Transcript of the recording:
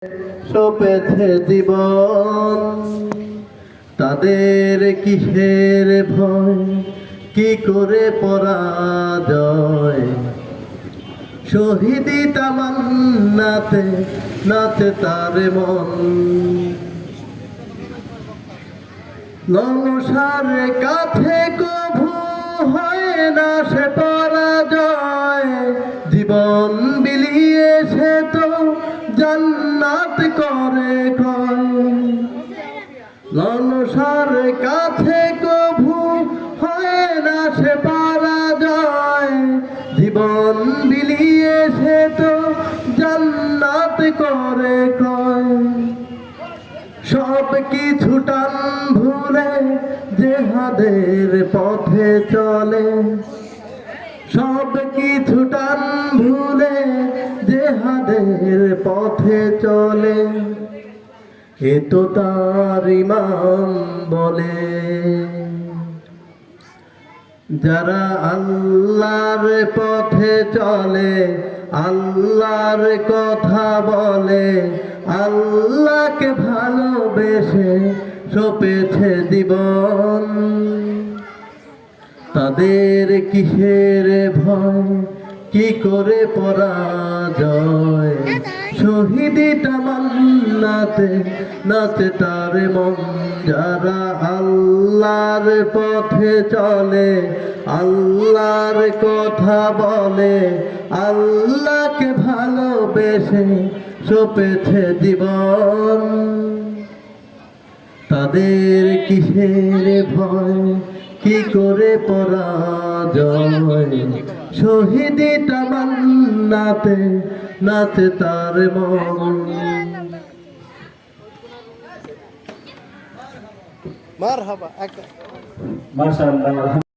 সপেছে জীবন, তাদের কিসের ভয়, কি করে পরাজয়। শহীদি তামান্নাতে নাচে তার মন, নমসার কাছে কভু হয় না সে পরাজয়। জীবন বিলিয়ে সে তো জান্নাত করে কয়। নমসার কাছে কভু হয় না সে পরাজয়। জীবন বিলিয়ে সে তো জান্নাত করে কয়। সব কিছু টান ভুলে জেহাদের পথে চলে, সব কিছু টান ভুলে জেহাদের পথে চলে। এ তো তার ইমাম বলে, যারা আল্লাহর পথে চলে, আল্লাহর কথা বলে, আল্লাহকে ভালোবেসে সপেছে জীবন। তাদের কিসের ভয়, কি করে পরাজয়। শহীদি তামান্নাতে নাচে তার মন। যারা আল্লাহর পথে চলে, আল্লাহর কথা বলে, আল্লাহকে ভালোবেসে সপেছে জীবন। তাদের কিসের ভয়, কি করে পরাজয়। শহীদি তামান্নাতে নাচে তার মন। মারহাবা, মাশাআল্লাহ।